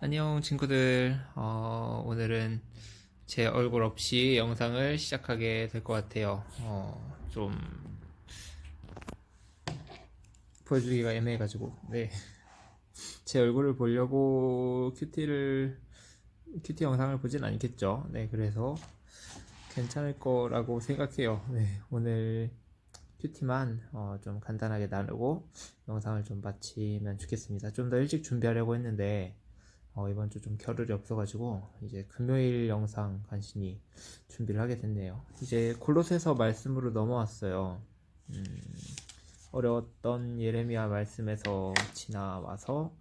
안녕 친구들. 오늘은 제 얼굴 없이 영상을 시작하게 될 것 같아요. 좀 보여주기가 애매해가지고. 네. 제 얼굴을 보려고 큐티 영상을 보진 않겠죠. 네, 그래서 괜찮을 거라고 생각해요. 네, 오늘 큐티만 좀 간단하게 나누고 영상을 좀 마치면 좋겠습니다. 좀 더 일찍 준비하려고 했는데 이번 주 좀 겨를이 없어가지고 이제 금요일 영상 간신히 준비를 하게 됐네요. 이제 골로새서 말씀으로 넘어왔어요. 음, 어려웠던 예레미야 말씀에서 지나와서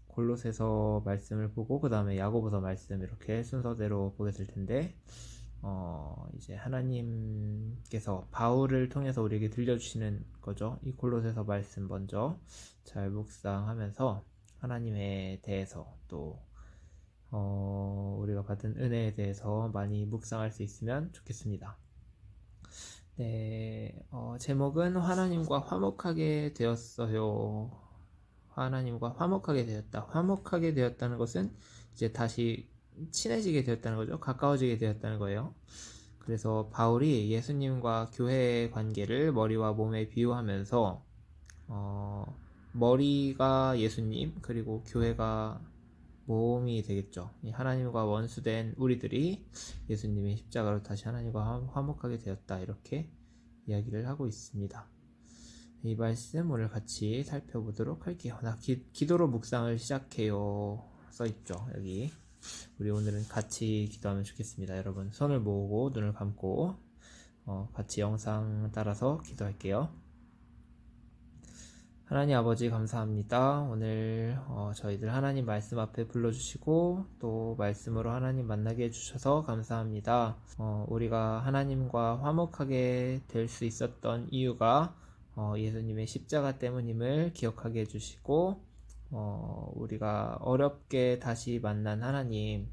골로새서 말씀을 보고 그 다음에 야고보서 말씀 이렇게 순서대로 보게 될 텐데 이제 하나님께서 바울을 통해서 우리에게 들려주시는 거죠. 이 골로새서 말씀 먼저 잘 묵상하면서 하나님에 대해서 또 우리가 받은 은혜에 대해서 많이 묵상할 수 있으면 좋겠습니다. 네, 제목은 하나님과 화목하게 되었어요. 하나님과 화목하게 되었다. 화목하게 되었다는 것은 이제 다시 친해지게 되었다는 거죠. 가까워지게 되었다는 거예요. 그래서 바울이 예수님과 교회의 관계를 머리와 몸에 비유하면서 머리가 예수님 그리고 교회가 몸이 되겠죠. 하나님과 원수된 우리들이 예수님의 십자가로 다시 하나님과 화목하게 되었다. 이렇게 이야기를 하고 있습니다. 이 말씀 오늘 같이 살펴보도록 할게요. 기도로 묵상을 시작해요. 써있죠. 여기. 우리 오늘은 같이 기도하면 좋겠습니다. 여러분 손을 모으고 눈을 감고 같이 영상 따라서 기도할게요. 하나님 아버지 감사합니다. 오늘 저희들 하나님 말씀 앞에 불러주시고 또 말씀으로 하나님 만나게 해주셔서 감사합니다. 우리가 하나님과 화목하게 될 수 있었던 이유가 예수님의 십자가 때문임을 기억하게 해주시고 우리가 어렵게 다시 만난 하나님,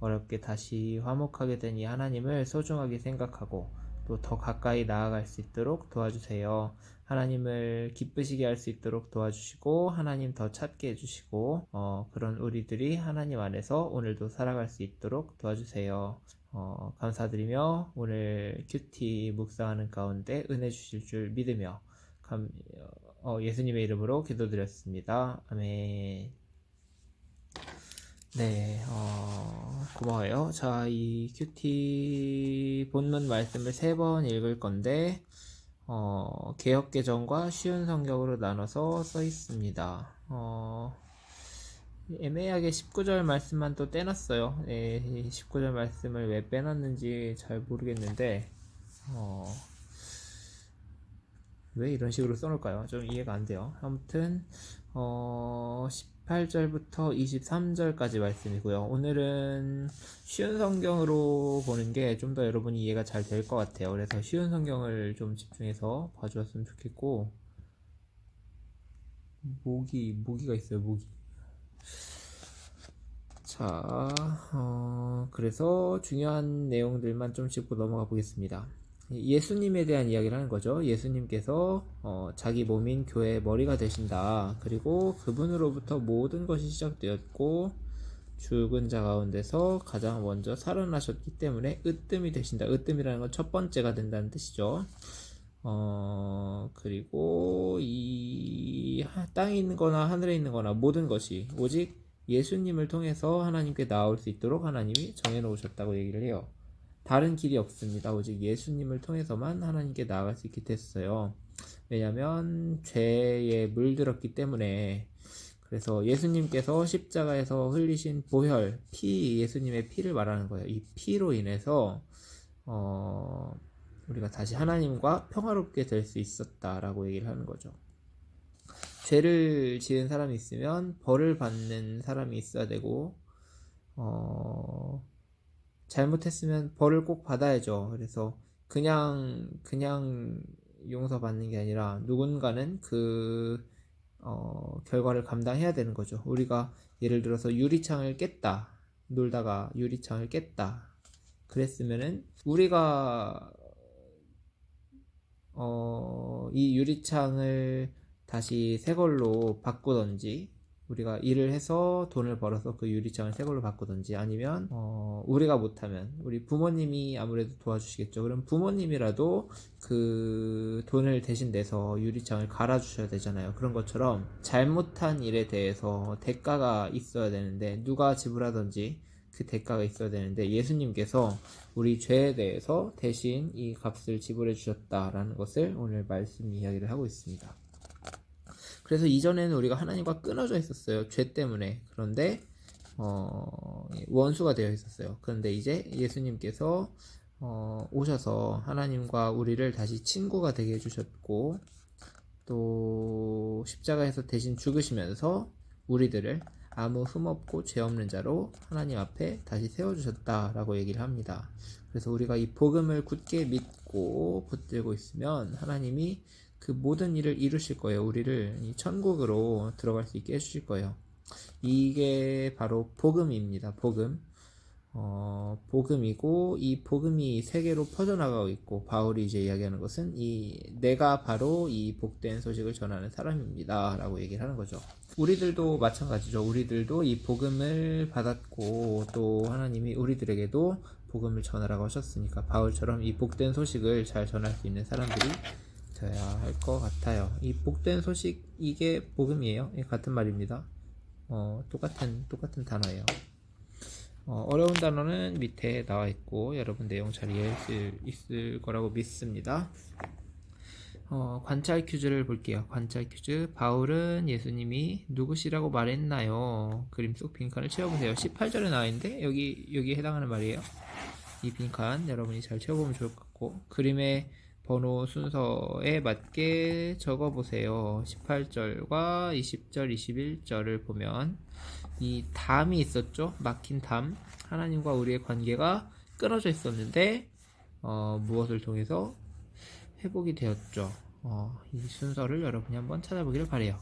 어렵게 다시 화목하게 된 이 하나님을 소중하게 생각하고 또 더 가까이 나아갈 수 있도록 도와주세요. 하나님을 기쁘시게 할 수 있도록 도와주시고 하나님 더 찾게 해주시고 그런 우리들이 하나님 안에서 오늘도 살아갈 수 있도록 도와주세요. 감사드리며 오늘 큐티 묵상하는 가운데 은혜 주실 줄 믿으며 예수님의 이름으로 기도드렸습니다. 아멘. 네, 고마워요. 자, 이 큐티 본문 말씀을 3번 읽을 건데, 개역개정과 쉬운 성경으로 나눠서 써 있습니다. 애매하게 19절 말씀만 또 떼놨어요. 네, 19절 말씀을 왜 빼놨는지 잘 모르겠는데, 왜 이런 식으로 써놓을까요? 좀 이해가 안 돼요. 아무튼 18절부터 23절까지 말씀이고요. 오늘은 쉬운 성경으로 보는 게 좀 더 여러분이 이해가 잘 될 것 같아요. 그래서 쉬운 성경을 좀 집중해서 봐주었으면 좋겠고, 모기가 있어요. 모기. 자, 그래서 중요한 내용들만 좀 짚고 넘어가 보겠습니다. 예수님에 대한 이야기를 하는 거죠. 예수님께서 자기 몸인 교회의 머리가 되신다. 그리고 그분으로부터 모든 것이 시작되었고 죽은 자 가운데서 가장 먼저 살아나셨기 때문에 으뜸이 되신다. 으뜸이라는 건 첫 번째가 된다는 뜻이죠. 그리고 이 땅에 있는 거나 하늘에 있는 거나 모든 것이 오직 예수님을 통해서 하나님께 나올 수 있도록 하나님이 정해놓으셨다고 얘기를 해요. 다른 길이 없습니다. 오직 예수님을 통해서만 하나님께 나아갈 수 있게 됐어요. 왜냐하면 죄에 물들었기 때문에. 그래서 예수님께서 십자가에서 흘리신 보혈, 예수님의 피를 말하는 거예요. 이 피로 인해서 우리가 다시 하나님과 평화롭게 될 수 있었다라고 얘기를 하는 거죠. 죄를 지은 사람이 있으면 벌을 받는 사람이 있어야 되고 잘못했으면 벌을 꼭 받아야죠. 그래서 그냥 용서받는 게 아니라 누군가는 그 결과를 감당해야 되는 거죠. 우리가 예를 들어서 유리창을 깼다. 놀다가 유리창을 깼다. 그랬으면은 우리가 이 유리창을 다시 새 걸로 바꾸던지 우리가 일을 해서 돈을 벌어서 그 유리창을 새 걸로 바꾸든지, 아니면 우리가 못하면 우리 부모님이 아무래도 도와주시겠죠. 그럼 부모님이라도 그 돈을 대신 내서 유리창을 갈아주셔야 되잖아요. 그런 것처럼 잘못한 일에 대해서 대가가 있어야 되는데, 누가 지불하든지 그 대가가 있어야 되는데, 예수님께서 우리 죄에 대해서 대신 이 값을 지불해 주셨다라는 것을 오늘 말씀 이야기를 하고 있습니다. 그래서 이전에는 우리가 하나님과 끊어져 있었어요. 죄 때문에. 그런데 원수가 되어 있었어요. 그런데 이제 예수님께서 오셔서 하나님과 우리를 다시 친구가 되게 해주셨고, 또 십자가에서 대신 죽으시면서 우리들을 아무 흠없고 죄 없는 자로 하나님 앞에 다시 세워주셨다라고 얘기를 합니다. 그래서 우리가 이 복음을 굳게 믿고 붙들고 있으면 하나님이 그 모든 일을 이루실 거예요. 우리를 이 천국으로 들어갈 수 있게 해주실 거예요. 이게 바로 복음입니다. 복음. 복음이고, 이 복음이 세계로 퍼져나가고 있고, 바울이 이제 이야기하는 것은 내가 바로 이 복된 소식을 전하는 사람입니다 라고 얘기를 하는 거죠. 우리들도 마찬가지죠. 우리들도 이 복음을 받았고, 또 하나님이 우리들에게도 복음을 전하라고 하셨으니까 바울처럼 이 복된 소식을 잘 전할 수 있는 사람들이 되어야 할 것 같아요. 이 복된 소식, 이게 복음이에요. 같은 말입니다. 똑같은 단어예요. 어려운 단어는 밑에 나와 있고, 여러분 내용 잘 이해할 수 있을 거라고 믿습니다. 관찰 퀴즈를 볼게요. 관찰 퀴즈. 바울은 예수님이 누구시라고 말했나요? 그림 속 빈칸을 채워보세요. 18절에 나와 있는데 여기 해당하는 말이에요. 이 빈칸 여러분이 잘 채워보면 좋을 것 같고, 그림의 번호 순서에 맞게 적어보세요. 18절과 20절, 21절을 보면 이 담이 있었죠. 막힌 담. 하나님과 우리의 관계가 끊어져 있었는데 무엇을 통해서 회복이 되었죠. 이 순서를 여러분이 한번 찾아보기를 바래요.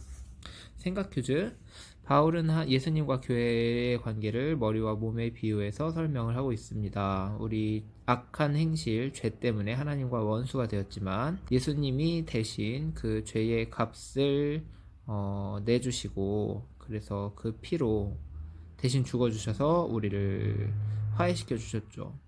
생각 퀴즈. 바울은 예수님과 교회의 관계를 머리와 몸에 비유해서 설명을 하고 있습니다. 우리 악한 행실, 죄 때문에 하나님과 원수가 되었지만 예수님이 대신 그 죄의 값을 내주시고, 그래서 그 피로 대신 죽어주셔서 우리를 화해시켜 주셨죠.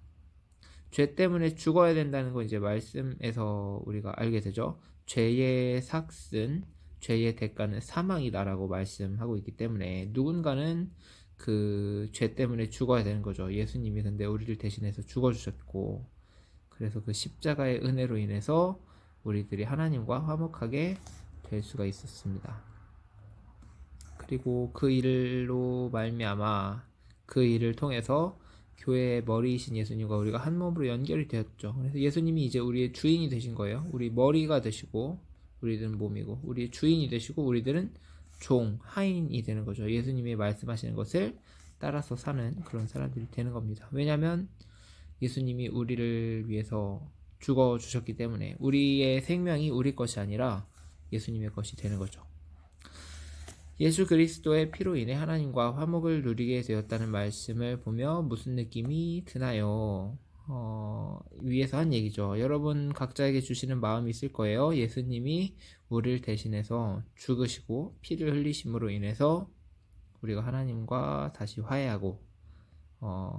죄 때문에 죽어야 된다는 거 이제 말씀에서 우리가 알게 되죠. 죄의 삭슨, 죄의 대가는 사망이다라고 말씀하고 있기 때문에 누군가는 그 죄 때문에 죽어야 되는 거죠. 예수님이 근데 우리를 대신해서 죽어주셨고, 그래서 그 십자가의 은혜로 인해서 우리들이 하나님과 화목하게 될 수가 있었습니다. 그리고 그 일로 말미암아, 그 일을 통해서 교회의 머리이신 예수님과 우리가 한 몸으로 연결이 되었죠. 그래서 예수님이 이제 우리의 주인이 되신 거예요. 우리 머리가 되시고 우리들은 몸이고, 우리의 주인이 되시고 우리들은 종, 하인이 되는 거죠. 예수님이 말씀하시는 것을 따라서 사는 그런 사람들이 되는 겁니다. 왜냐하면 예수님이 우리를 위해서 죽어주셨기 때문에 우리의 생명이 우리 것이 아니라 예수님의 것이 되는 거죠. 예수 그리스도의 피로 인해 하나님과 화목을 누리게 되었다는 말씀을 보며 무슨 느낌이 드나요? 위에서 한 얘기죠. 여러분 각자에게 주시는 마음이 있을 거예요. 예수님이 우리를 대신해서 죽으시고 피를 흘리심으로 인해서 우리가 하나님과 다시 화해하고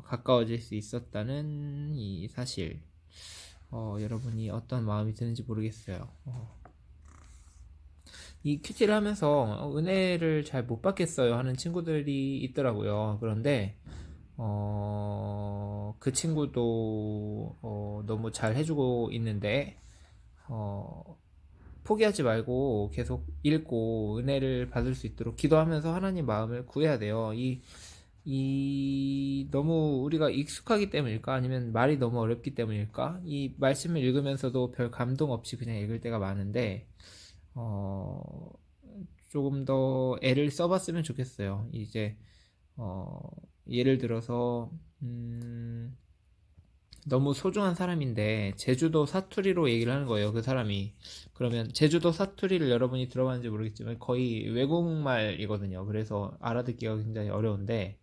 가까워질 수 있었다는 이 사실, 여러분이 어떤 마음이 드는지 모르겠어요. 이 큐티를 하면서 은혜를 잘 못 받겠어요 하는 친구들이 있더라고요. 그런데 그 친구도 너무 잘 해주고 있는데 포기하지 말고 계속 읽고 은혜를 받을 수 있도록 기도하면서 하나님 마음을 구해야 돼요. 너무 우리가 익숙하기 때문일까? 아니면 말이 너무 어렵기 때문일까? 이 말씀을 읽으면서도 별 감동 없이 그냥 읽을 때가 많은데, 조금 더 애를 써봤으면 좋겠어요. 이제, 예를 들어서, 너무 소중한 사람인데, 제주도 사투리로 얘기를 하는 거예요, 그 사람이. 그러면, 제주도 사투리를 여러분이 들어봤는지 모르겠지만, 거의 외국말이거든요. 그래서 알아듣기가 굉장히 어려운데,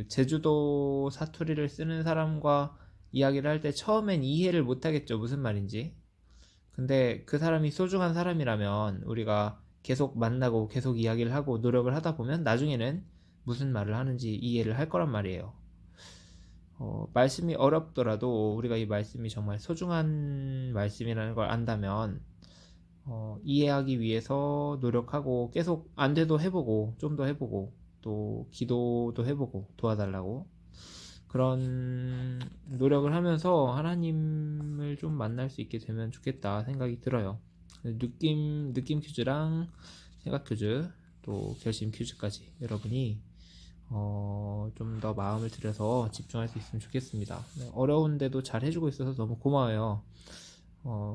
제주도 사투리를 쓰는 사람과 이야기를 할 때 처음엔 이해를 못 하겠죠. 무슨 말인지. 근데 그 사람이 소중한 사람이라면 우리가 계속 만나고 계속 이야기를 하고 노력을 하다 보면 나중에는 무슨 말을 하는지 이해를 할 거란 말이에요. 말씀이 어렵더라도 우리가 이 말씀이 정말 소중한 말씀이라는 걸 안다면 이해하기 위해서 노력하고 계속 안 돼도 해보고 좀 더 해보고 또 기도도 해보고 도와달라고 그런 노력을 하면서 하나님을 좀 만날 수 있게 되면 좋겠다 생각이 들어요. 느낌 퀴즈랑 생각 퀴즈 또 결심 퀴즈까지 여러분이 좀 더 마음을 들여서 집중할 수 있으면 좋겠습니다. 네, 어려운데도 잘 해주고 있어서 너무 고마워요.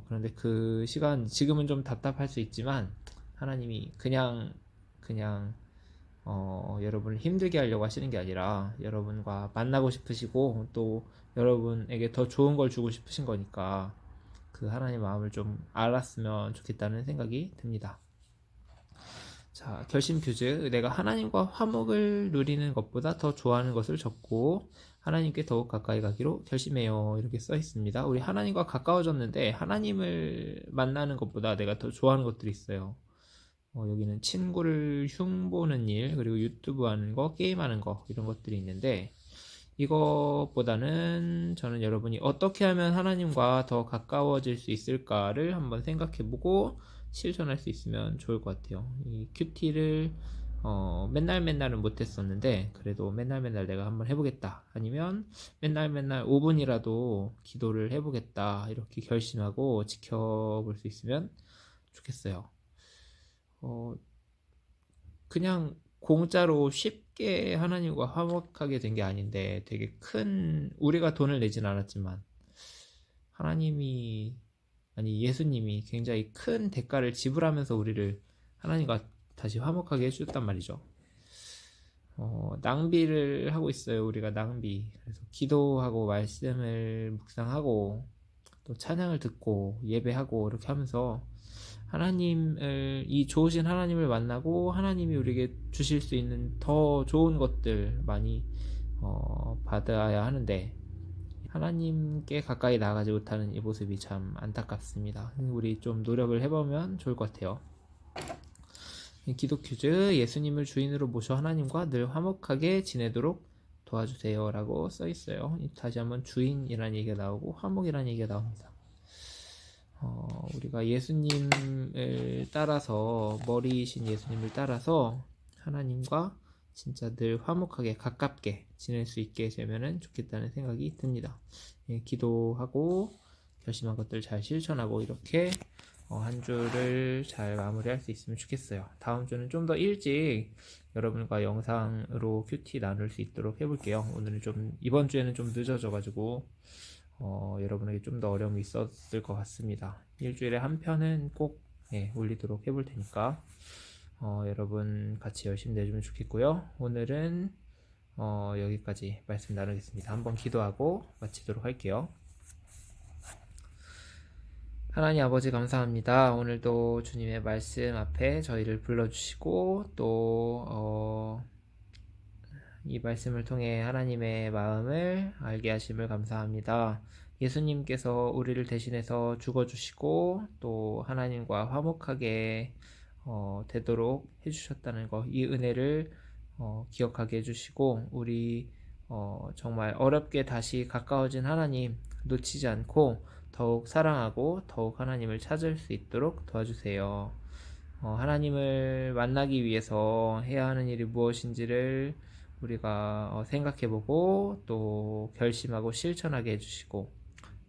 그런데 그 시간 지금은 좀 답답할 수 있지만 하나님이 그냥 여러분을 힘들게 하려고 하시는 게 아니라 여러분과 만나고 싶으시고 또 여러분에게 더 좋은 걸 주고 싶으신 거니까 그 하나님 마음을 좀 알았으면 좋겠다는 생각이 듭니다. 자, 결심 퓨즈. 내가 하나님과 화목을 누리는 것보다 더 좋아하는 것을 적고 하나님께 더욱 가까이 가기로 결심해요. 이렇게 써 있습니다. 우리 하나님과 가까워졌는데 하나님을 만나는 것보다 내가 더 좋아하는 것들이 있어요. 여기는 친구를 흉보는 일, 그리고 유튜브 하는 거, 게임하는 거, 이런 것들이 있는데, 이것보다는 저는 여러분이 어떻게 하면 하나님과 더 가까워질 수 있을까를 한번 생각해보고 실천할 수 있으면 좋을 것 같아요. 이 큐티를 맨날은 못했었는데, 그래도 맨날 내가 한번 해보겠다. 아니면 맨날 5분이라도 기도를 해보겠다. 이렇게 결심하고 지켜볼 수 있으면 좋겠어요. 그냥 공짜로 쉽게 하나님과 화목하게 된 게 아닌데 되게 큰 우리가 돈을 내진 않았지만 하나님이 아니 예수님이 굉장히 큰 대가를 지불하면서 우리를 하나님과 다시 화목하게 해주셨단 말이죠. 낭비를 하고 있어요. 우리가 낭비. 그래서 기도하고 말씀을 묵상하고 또 찬양을 듣고 예배하고 이렇게 하면서 하나님을 이 좋으신 하나님을 만나고 하나님이 우리에게 주실 수 있는 더 좋은 것들 많이 받아야 하는데 하나님께 가까이 나가지 못하는 이 모습이 참 안타깝습니다. 우리 좀 노력을 해보면 좋을 것 같아요. 기도 퀴즈. 예수님을 주인으로 모셔 하나님과 늘 화목하게 지내도록 도와주세요 라고 써 있어요. 다시 한번 주인이라는 얘기가 나오고 화목이라는 얘기가 나옵니다. 우리가 예수님을 따라서 머리이신 예수님을 따라서 하나님과 진짜 늘 화목하게 가깝게 지낼 수 있게 되면 좋겠다는 생각이 듭니다. 기도하고 결심한 것들 잘 실천하고 이렇게 한 주를 잘 마무리할 수 있으면 좋겠어요. 다음 주는 좀 더 일찍 여러분과 영상으로 큐티 나눌 수 있도록 해볼게요. 오늘은 이번 주에는 좀 늦어져가지고 여러분에게 좀 더 어려움이 있었을 것 같습니다. 일주일에 한 편은 꼭 올리도록 해볼 테니까 여러분 같이 열심히 내주면 좋겠고요. 오늘은 여기까지 말씀 나누겠습니다. 한번 기도하고 마치도록 할게요. 하나님 아버지 감사합니다. 오늘도 주님의 말씀 앞에 저희를 불러주시고 또 이 말씀을 통해 하나님의 마음을 알게 하심을 감사합니다. 예수님께서 우리를 대신해서 죽어주시고 또 하나님과 화목하게 되도록 해주셨다는 것, 이 은혜를 기억하게 해주시고 우리 정말 어렵게 다시 가까워진 하나님 놓치지 않고 더욱 사랑하고 더욱 하나님을 찾을 수 있도록 도와주세요. 하나님을 만나기 위해서 해야 하는 일이 무엇인지를 우리가 생각해보고 또 결심하고 실천하게 해주시고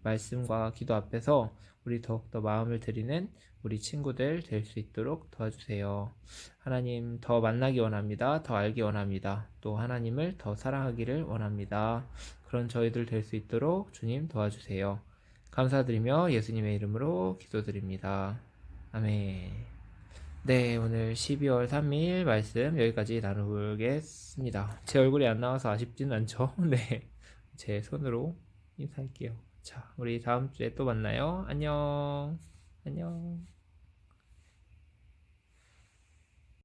말씀과 기도 앞에서 우리 더욱더 마음을 드리는 우리 친구들 될 수 있도록 도와주세요. 하나님 더 만나기 원합니다. 더 알기 원합니다. 또 하나님을 더 사랑하기를 원합니다. 그런 저희들 될 수 있도록 주님 도와주세요. 감사드리며 예수님의 이름으로 기도드립니다. 아멘. 네, 오늘 12월 3일 말씀 여기까지 나누겠습니다. 제 얼굴이 안 나와서 아쉽진 않죠? 네, 제 손으로 인사할게요. 자, 우리 다음 주에 또 만나요. 안녕. 안녕.